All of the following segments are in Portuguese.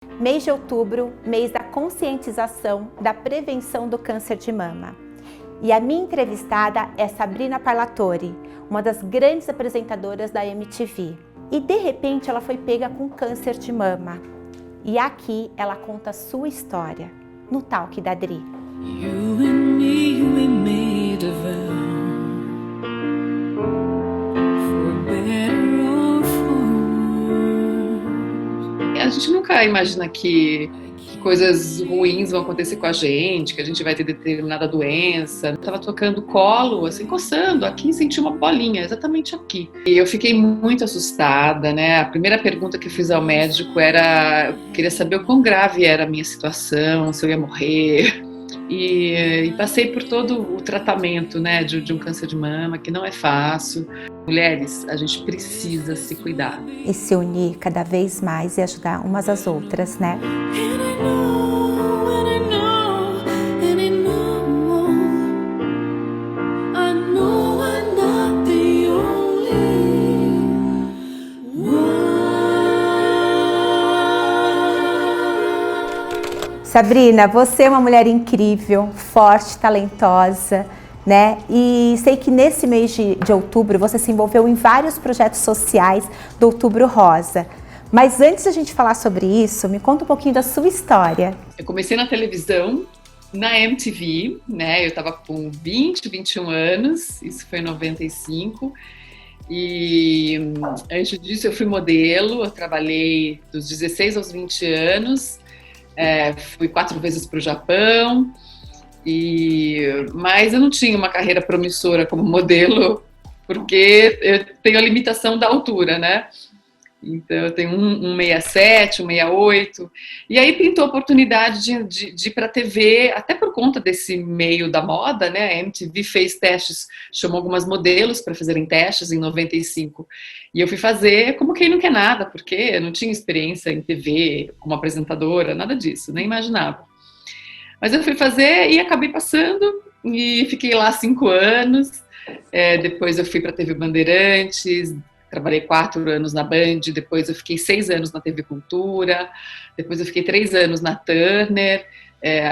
Mês de outubro, mês da conscientização da prevenção do câncer de mama. E a minha entrevistada é Sabrina Parlatore, uma das grandes apresentadoras da MTV. E de repente ela foi pega com câncer de mama. E aqui ela conta a sua história, no Talk da Dri. You and me, we made a vow. For better or for worse. A gente nunca imagina que coisas ruins vão acontecer com a gente, que a gente vai ter determinada doença. Eu tava tocando colo, assim, coçando aqui, senti uma bolinha, exatamente aqui. E eu fiquei muito assustada, né? A primeira pergunta que eu fiz ao médico era, eu queria saber o quão grave era a minha situação, se eu ia morrer. E passei por todo o tratamento, né, de um câncer de mama, que não é fácil. Mulheres, a gente precisa se cuidar. E se unir cada vez mais e ajudar umas às outras, né? Sabrina, você é uma mulher incrível, forte, talentosa, né? E sei que nesse mês de outubro você se envolveu em vários projetos sociais do Outubro Rosa. Mas antes da gente falar sobre isso, me conta um pouquinho da sua história. Eu comecei na televisão, na MTV, né? Eu estava com 21 anos, isso foi em 95. E antes disso eu fui modelo, eu trabalhei dos 16 aos 20 anos. Fui 4 vezes para o Japão, mas eu não tinha uma carreira promissora como modelo, porque eu tenho a limitação da altura, né? Então eu tenho 1,67, 1,68, e aí pintou a oportunidade de ir para a TV, até por conta desse meio da moda, né? A MTV fez testes, chamou algumas modelos para fazerem testes em 95, e eu fui fazer como quem não quer nada, porque eu não tinha experiência em TV como apresentadora, nada disso, nem imaginava. Mas eu fui fazer e acabei passando, e fiquei lá 5 anos, depois eu fui para a TV Bandeirantes, trabalhei 4 anos na Band, depois eu fiquei 6 anos na TV Cultura, depois eu fiquei 3 anos na Turner,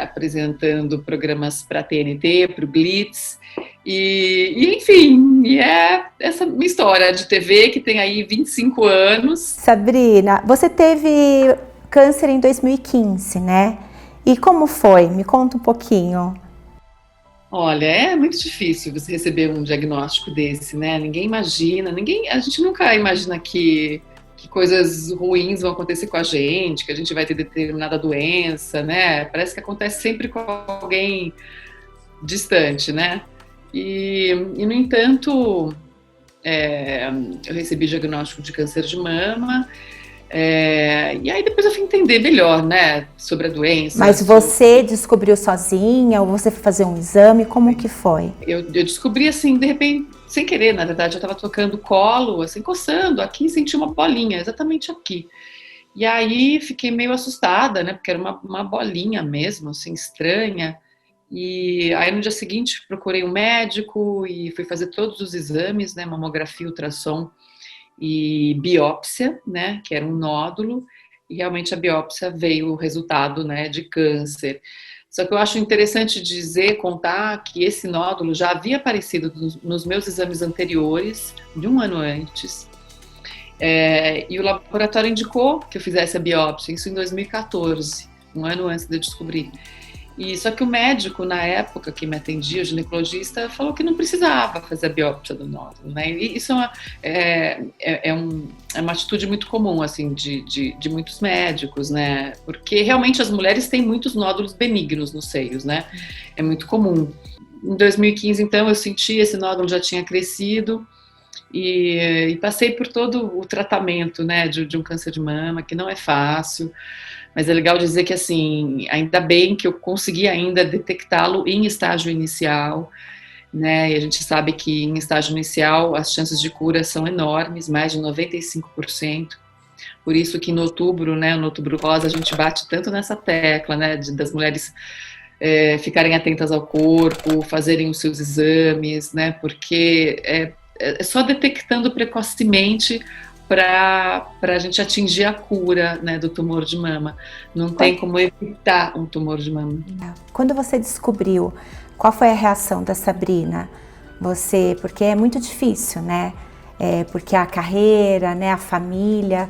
apresentando programas para a TNT, para o Blitz, enfim, é essa minha história de TV que tem aí 25 anos. Sabrina, você teve câncer em 2015, né? E como foi? Me conta um pouquinho. Olha, é muito difícil você receber um diagnóstico desse, né? Ninguém imagina, a gente nunca imagina que coisas ruins vão acontecer com a gente, que a gente vai ter determinada doença, né? Parece que acontece sempre com alguém distante, né? E no entanto, eu recebi diagnóstico de câncer de mama, e aí depois eu fui entender melhor, né, sobre a doença. Mas você descobriu sozinha ou você foi fazer um exame? Como que foi? Eu descobri assim, de repente, sem querer, na verdade, eu estava tocando colo, assim, coçando aqui, senti uma bolinha, exatamente aqui. E aí fiquei meio assustada, né, porque era uma bolinha mesmo, assim, estranha. E aí no dia seguinte procurei um médico e fui fazer todos os exames, né, mamografia, ultrassom e biópsia, né, que era um nódulo, e realmente a biópsia veio o resultado, né, de câncer. Só que eu acho interessante contar que esse nódulo já havia aparecido nos meus exames anteriores, de 1 ano antes, e o laboratório indicou que eu fizesse a biópsia, isso em 2014, 1 ano antes de eu descobrir. Só que o médico, na época, que me atendia, o ginecologista, falou que não precisava fazer a biópsia do nódulo, né? E isso é uma atitude muito comum, assim, de muitos médicos, né? Porque realmente as mulheres têm muitos nódulos benignos nos seios, né? É muito comum. Em 2015, então, eu senti esse nódulo já tinha crescido e passei por todo o tratamento, né, de um câncer de mama, que não é fácil. Mas é legal dizer que, assim, ainda bem que eu consegui ainda detectá-lo em estágio inicial, né? E a gente sabe que em estágio inicial as chances de cura são enormes, mais de 95%. Por isso que no outubro, né, no Outubro Rosa, a gente bate tanto nessa tecla, né, das mulheres ficarem atentas ao corpo, fazerem os seus exames, né? Porque é só detectando precocemente para a gente atingir a cura, né, do tumor de mama. Não tem como evitar um tumor de mama. Quando você descobriu, qual foi a reação da Sabrina? Porque é muito difícil, né? Porque a carreira, né, a família.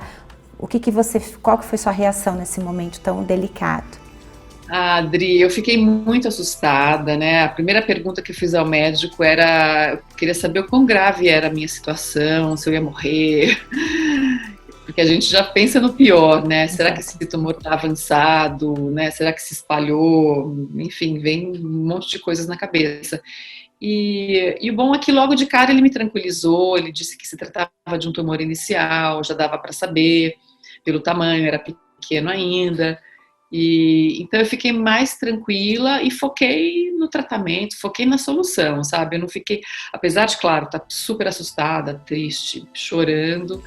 Qual que foi sua reação nesse momento tão delicado? Adri, eu fiquei muito assustada, né? A primeira pergunta que eu fiz ao médico era, eu queria saber o quão grave era a minha situação, se eu ia morrer, porque a gente já pensa no pior, né? Será que esse tumor está avançado, né? Será que se espalhou? Enfim, vem um monte de coisas na cabeça. E o bom é que logo de cara ele me tranquilizou, ele disse que se tratava de um tumor inicial, já dava para saber, pelo tamanho, era pequeno ainda. Então eu fiquei mais tranquila e foquei no tratamento, foquei na solução, sabe? Eu não fiquei, apesar de, claro, estar super assustada, triste, chorando,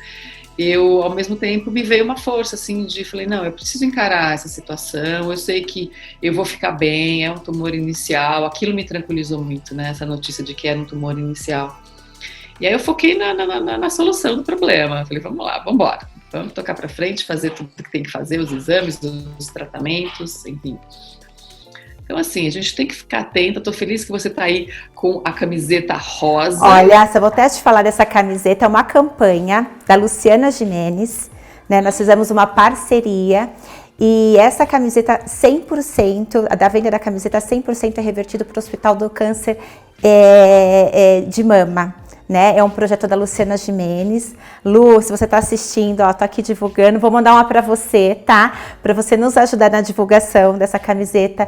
eu, ao mesmo tempo, me veio uma força, assim, falei, não, eu preciso encarar essa situação, eu sei que eu vou ficar bem, é um tumor inicial, aquilo me tranquilizou muito, né? Essa notícia de que era um tumor inicial. E aí eu foquei na solução do problema, falei, vamos lá, vamos embora. Vamos tocar para frente, fazer tudo que tem que fazer, os exames, os tratamentos, enfim. Então, assim, a gente tem que ficar atenta. Estou feliz que você está aí com a camiseta rosa. Olha, só vou até te falar dessa camiseta, é uma campanha da Luciana Gimenez, né? Nós fizemos uma parceria e essa camiseta 100%, da venda da camiseta 100% é revertido para o Hospital do Câncer de Mama. Né? É um projeto da Luciana Gimenez. Lu, se você está assistindo, ó, tô aqui divulgando, vou mandar uma para você, tá? Para você nos ajudar na divulgação dessa camiseta,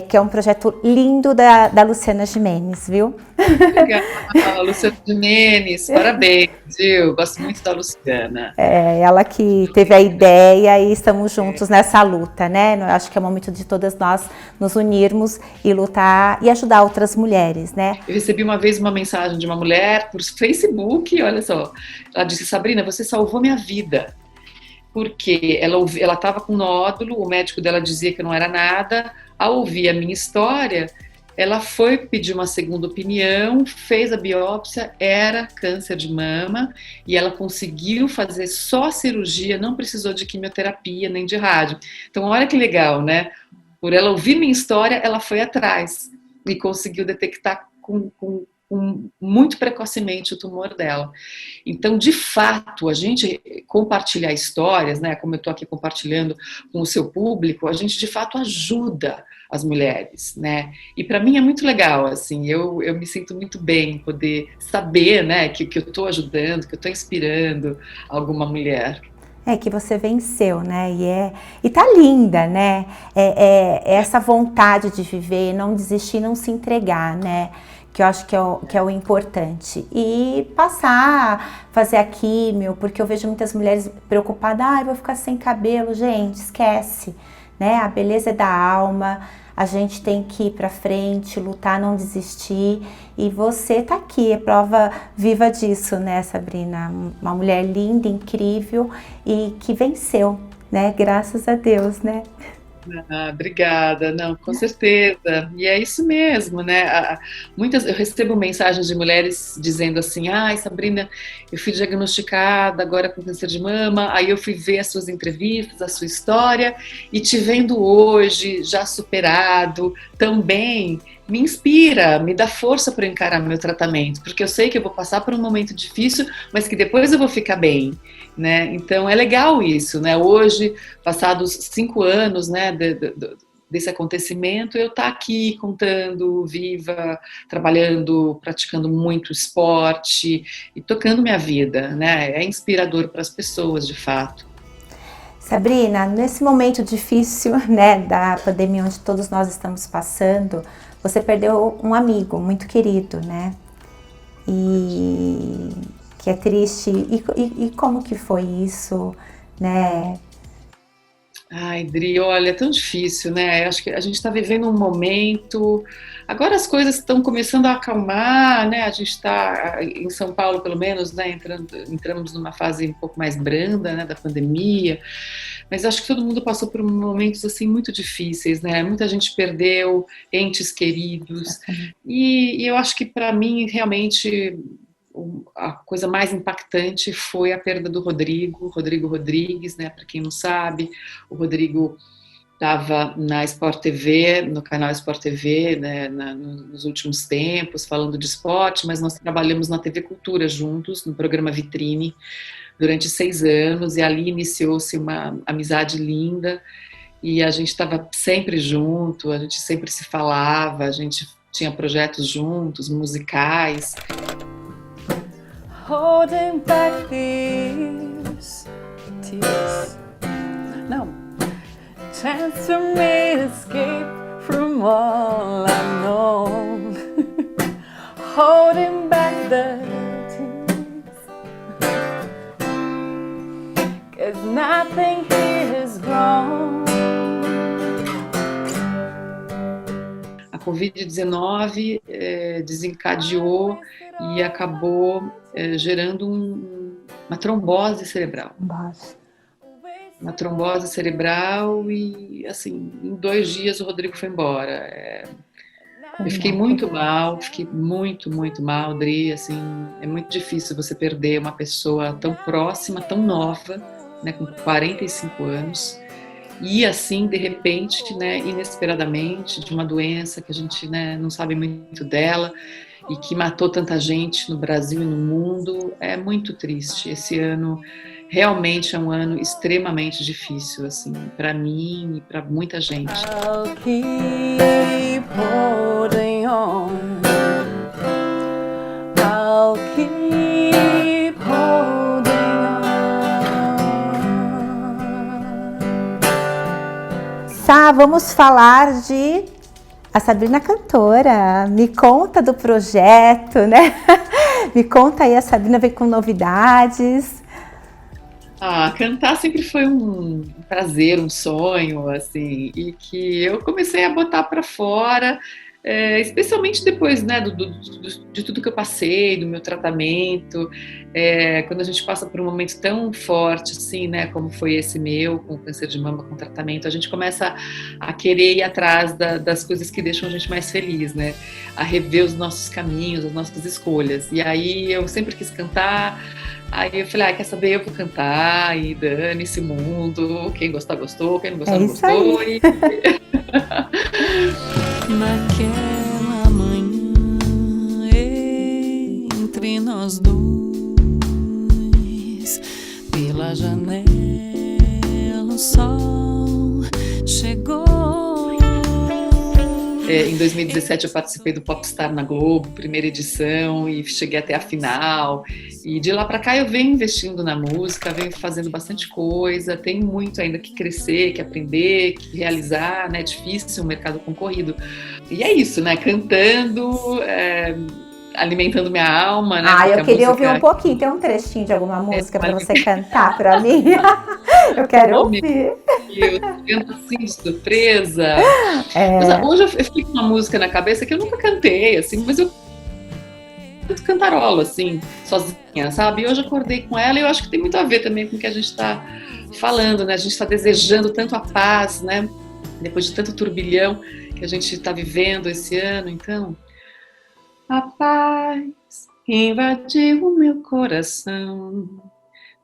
que é um projeto lindo da Luciana Gimenez, viu? Legal, Luciana Gimenez, parabéns, viu? Gosto muito da Luciana. Ela que teve a ideia e estamos juntos nessa luta, né? Eu acho que é o momento de todas nós nos unirmos e lutar e ajudar outras mulheres, né? Eu recebi uma vez uma mensagem de uma mulher por Facebook, olha só, ela disse, Sabrina, você salvou minha vida, porque ela estava com nódulo, o médico dela dizia que não era nada, ao ouvir a minha história, ela foi pedir uma segunda opinião, fez a biópsia, era câncer de mama, e ela conseguiu fazer só a cirurgia, não precisou de quimioterapia nem de rádio. Então, olha que legal, né? Por ela ouvir minha história, ela foi atrás e conseguiu detectar muito precocemente o tumor dela. Então, de fato, a gente compartilhar histórias, né, como eu estou aqui compartilhando com o seu público, a gente de fato ajuda as mulheres, né? E para mim é muito legal, assim, eu me sinto muito bem em poder saber, né, que eu estou ajudando, que eu estou inspirando alguma mulher. Que você venceu, né? E tá linda, né? Essa vontade de viver, não desistir, não se entregar, né? Que eu acho que é o importante. E fazer a químio, porque eu vejo muitas mulheres preocupadas, eu vou ficar sem cabelo. Gente, esquece, né? A beleza é da alma, a gente tem que ir pra frente, lutar, não desistir. E você tá aqui, é prova viva disso, né, Sabrina? Uma mulher linda, incrível e que venceu, né? Graças a Deus, né? Obrigada, não, com certeza, e é isso mesmo, né? Eu recebo mensagens de mulheres dizendo assim, Sabrina, eu fui diagnosticada agora com câncer de mama, aí eu fui ver as suas entrevistas, a sua história, e te vendo hoje, já superado, tão bem, me inspira, me dá força para encarar meu tratamento, porque eu sei que eu vou passar por um momento difícil, mas que depois eu vou ficar bem, né? Então é legal isso, né? Hoje, passados 5 anos, né, desse acontecimento, eu estar aqui contando, viva, trabalhando, praticando muito esporte e tocando minha vida, né? É inspirador para as pessoas, de fato. Sabrina, nesse momento difícil, né, da pandemia onde todos nós estamos passando, você perdeu um amigo muito querido, né? E que é triste. E como que foi isso, né? Ai, Dri, olha, é tão difícil, né? Acho que a gente está vivendo um momento. Agora as coisas estão começando a acalmar, né? A gente está em São Paulo, pelo menos, né? Entramos numa fase um pouco mais branda, né? Da pandemia. Mas acho que todo mundo passou por momentos assim muito difíceis, né? Muita gente perdeu entes queridos. E eu acho que para mim realmente a coisa mais impactante foi a perda do Rodrigo Rodrigues, né? Para quem não sabe, o Rodrigo estava na Sport TV, no canal Sport TV, né, nos últimos tempos, falando de esporte, mas nós trabalhamos na TV Cultura juntos, no programa Vitrine, durante 6 anos, e ali iniciou-se uma amizade linda, e a gente estava sempre junto, a gente sempre se falava, a gente tinha projetos juntos, musicais. Holding back these tears. No. Chance to me to escape from all I know. Holding back the tears. 'Cause nothing here is wrong. A Covid-19 desencadeou e acabou gerando uma trombose cerebral. Uma trombose cerebral e, assim, em 2 dias o Rodrigo foi embora. Eu fiquei muito mal, muito mal, Dri, assim, é muito difícil você perder uma pessoa tão próxima, tão nova, né, com 45 anos, e assim, de repente, né, inesperadamente, de uma doença que a gente, né, não sabe muito dela, e que matou tanta gente no Brasil e no mundo, é muito triste. Esse ano realmente é um ano extremamente difícil, assim, para mim e para muita gente. I'll keep holding on. I'll keep holding on. Sá, vamos falar de a Sabrina cantora. Me conta do projeto, né? Me conta aí, a Sabrina vem com novidades. Cantar sempre foi um prazer, um sonho, assim, e que eu comecei a botar para fora, especialmente depois, né, de tudo que eu passei, do meu tratamento, quando a gente passa por um momento tão forte, assim, né, como foi esse meu, com câncer de mama, com tratamento, a gente começa a querer ir atrás das coisas que deixam a gente mais feliz, né, a rever os nossos caminhos, as nossas escolhas, e aí eu sempre quis cantar. Aí eu falei, quer saber, eu vou cantar e dane esse mundo, quem gostar gostou, quem não gostar não gostou. E... Naquela manhã, entre nós dois, pela janela o sol chegou. Em 2017 eu participei do Popstar na Globo, primeira edição, e cheguei até a final. E de lá para cá eu venho investindo na música, venho fazendo bastante coisa, tenho muito ainda que crescer, que aprender, que realizar, né? É difícil, um mercado concorrido. E é isso, né? Cantando, alimentando minha alma, né? Eu queria ouvir um pouquinho, tem um trechinho de alguma música para você cantar para mim? Eu quero ouvir. Eu canto assim de surpresa. Mas hoje eu fiquei com uma música na cabeça que eu nunca cantei, assim, mas eu cantarola, assim, sozinha, sabe? E hoje eu acordei com ela e eu acho que tem muito a ver também com o que a gente está falando, né? A gente está desejando tanto a paz, né? Depois de tanto turbilhão que a gente está vivendo esse ano, então... A paz invadiu o meu coração,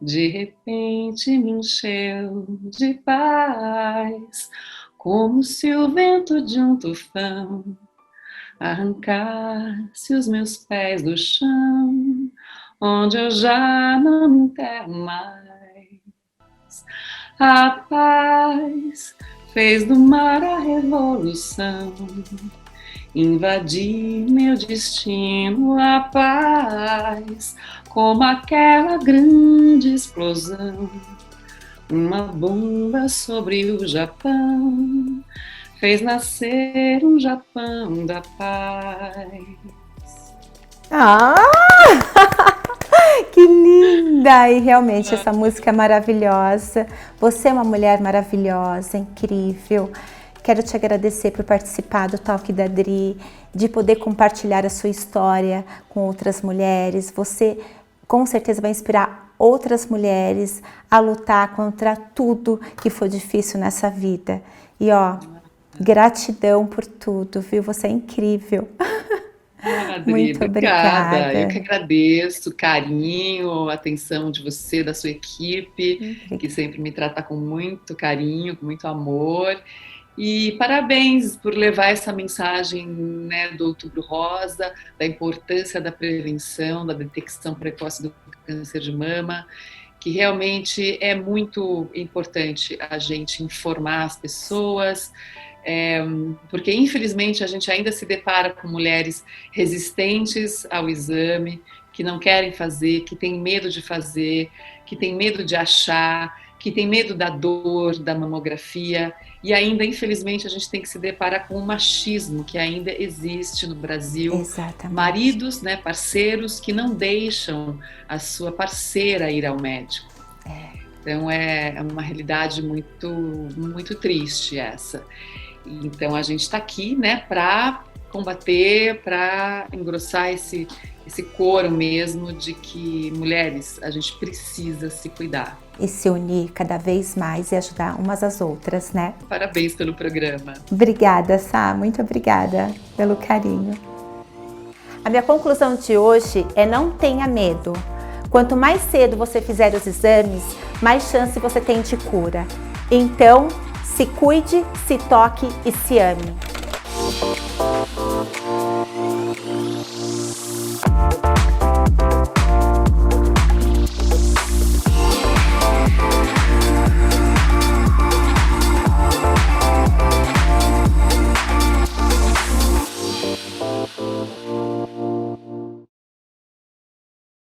de repente me encheu de paz, como se o vento de um tufão arrancasse os meus pés do chão, onde eu já não me enterro mais. A paz fez do mar a revolução, invadi meu destino, a paz, como aquela grande explosão, uma bomba sobre o Japão, fez nascer um Japão da paz. Que linda! E realmente essa música é maravilhosa. Você é uma mulher maravilhosa, incrível. Quero te agradecer por participar do Talk da Dri, de poder compartilhar a sua história com outras mulheres. Você com certeza vai inspirar outras mulheres a lutar contra tudo que for difícil nessa vida. E gratidão por tudo, viu? Você é incrível. Adri, Muito obrigada. Eu que obrigada. agradeço o carinho, a atenção de você, da sua equipe, que sempre me trata com muito carinho, com muito amor. E parabéns por levar essa mensagem, né, do Outubro Rosa, da importância da prevenção, da detecção precoce do câncer de mama, que realmente é muito importante a gente informar as pessoas, porque infelizmente a gente ainda se depara com mulheres resistentes ao exame, que não querem fazer, que têm medo de fazer, que têm medo de achar, que têm medo da dor, da mamografia, e ainda infelizmente a gente tem que se deparar com o machismo que ainda existe no Brasil. Exatamente. Maridos, né, parceiros que não deixam a sua parceira ir ao médico. Então é uma realidade muito, muito triste essa. Então a gente está aqui, né, para combater, para engrossar esse coro mesmo de que mulheres, a gente precisa se cuidar. E se unir cada vez mais e ajudar umas às outras, né? Parabéns pelo programa. Obrigada, Sá, muito obrigada pelo carinho. A minha conclusão de hoje é: não tenha medo. Quanto mais cedo você fizer os exames, mais chance você tem de cura. Então, se cuide, se toque e se ame.